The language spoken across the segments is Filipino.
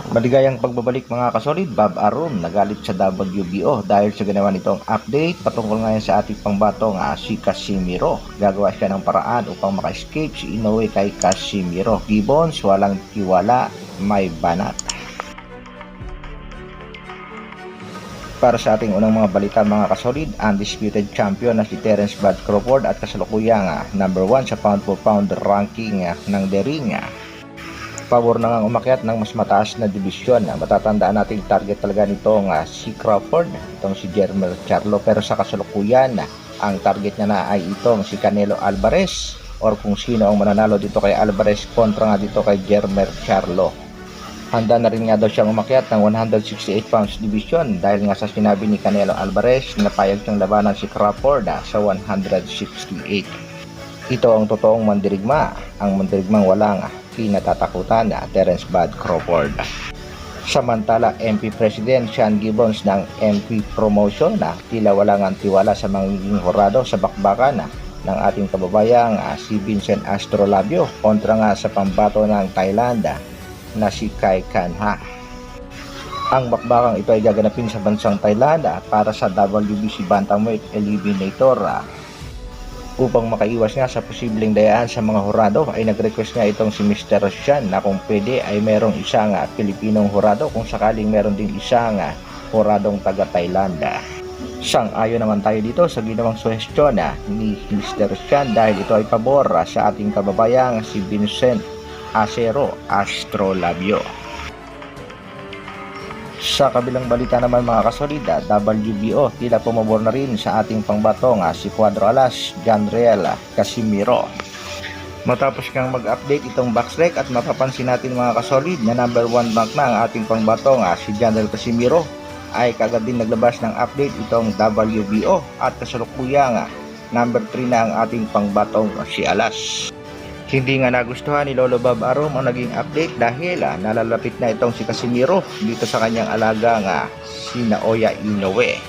Maligayang pagbabalik mga kasolid, Bob Arum nagalit sa WBO dahil sa ginawa nitong update patungkol ngayon sa ating pangbatong si Casimiro. Gagawa siya ng paraan upang maka-escape si Inoue kay Casimiro. Gibbons, walang tiwala, may banat. Para sa ating unang mga balita mga kasolid, undisputed champion na si Terence Bud Crawford at kasalukuyang number 1 sa pound for pound ranking ng The Ring. Pabor na nga umakyat ng mas mataas na dibisyon. Matatandaan natin target talaga nitong si Crawford, itong si Jermel Charlo, pero sa kasalukuyan ang target niya na ay itong si Canelo Alvarez, or kung sino ang mananalo dito kay Alvarez kontra nga dito kay Jermel Charlo. Handa na rin nga daw siyang umakyat ng 168 pounds division dahil nga sa sinabi ni Canelo Alvarez na payag siyang labanan si Crawford sa 168. Ito ang totoong mandirigma, ang mandirigmang walang kinatatakutan Terence Bud Crawford. Samantala, MP President Sean Gibbons ng MP Promotion tila wala nga tiwala sa magiging horado sa bakbakan ng ating kababayang si Vincent Astrolabio kontra nga sa pambato ng Thailand na si Kai Kanha. Ang bakbakang ito ay gaganapin sa bansang Thailand para sa WBC Bantamweight Eliminator. Upang makaiwas nga sa posibleng dayaan sa mga horado ay nag-request nga itong si Mr. Sean na kung pwede ay merong isang Pilipinong horado kung sakaling meron din isang horadong taga Thailand. Sang-ayon naman tayo dito sa ginawang suhestyon ni Mr. Sean dahil ito ay pabor sa ating kababayang si Vincent Astrolabio. Sa kabilang balita naman mga kasolida, WBO tila pumabor na rin sa ating pangbatong si Cuadro Alas Janriel Casimiro. Matapos kang mag-update itong boxrec at mapapansin natin mga kasolid na number 1 rank na ang ating pangbatong si Janriel Casimiro ay kagad din naglabas ng update itong WBO at kasalukuyang number 3 na ang ating pangbatong si Alas. Hindi nga nagustuhan ni Lolo Bob Arum ang naging update dahil nalalapit na itong si Casimiro dito sa kanyang alaga si Naoya Inoue.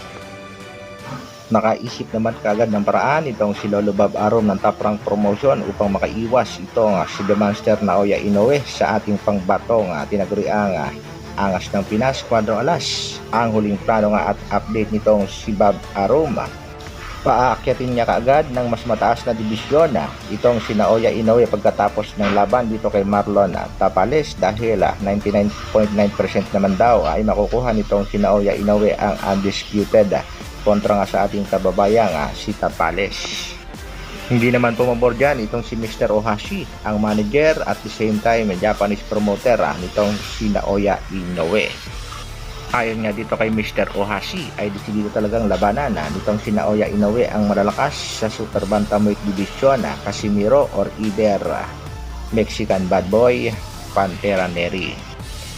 Nakaisip naman kagad ng paraan itong si Lolo Bob Arum ng Top Rank Promotion upang makaiwas itong si The Monster Naoya Inoue sa ating pangbatong tinaguriang Angas ng Pinas Cuadro Alas. Ang huling plano nga at update nitong si Bob Arum, paakyatin niya kaagad ng mas mataas na dibisyon itong si Naoya Inoue pagkatapos ng laban dito kay Marlon Tapales dahil 99.9% naman daw ay makukuha nitong si Naoya Inoue ang undisputed kontra nga sa ating kababayang si Tapales. Hindi naman pumabor dyan itong si Mr. Ohashi, ang manager at the same time Japanese promoter nitong si Naoya Inoue. Ayon nga dito kay Mr. Ohashi ay desidido talagang labanan nitong si Naoya Inoue ang malalakas sa Super Bantamweight Division Casimiro or either Mexican Bad Boy Pantera Neri.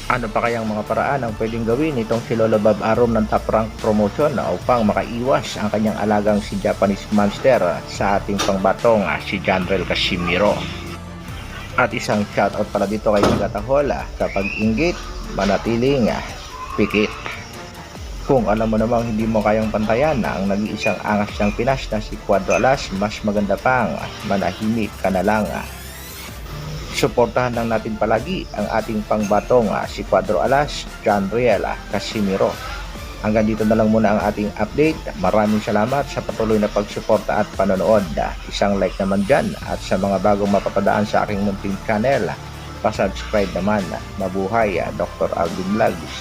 Ano pa kayang mga paraan ang pwedeng gawin nitong si Lolo Bob Arum ng Top Rank Promotion upang makaiwas ang kanyang alagang si Japanese Monster sa ating pangbatong si Janriel Casimiro? At isang shoutout pala dito kay Magatahol kapag inggit manatiling pikit. Kung alam mo namang hindi mo kayang pantayan ang nag-iisang angas ng Pinas na si Cuadro Alas, mas maganda pang manahimik ka na lang. Suportahan lang natin palagi ang ating pangbatong si Cuadro Alas Janriel Casimiro. Hanggang dito na lang muna ang ating update. Maraming salamat sa patuloy na pagsuporta at panonood. Isang like naman dyan at sa mga bagong mapapadaan sa aking munting channel, pa-subscribe naman. Mabuhay Dr. Alvin Vlogs.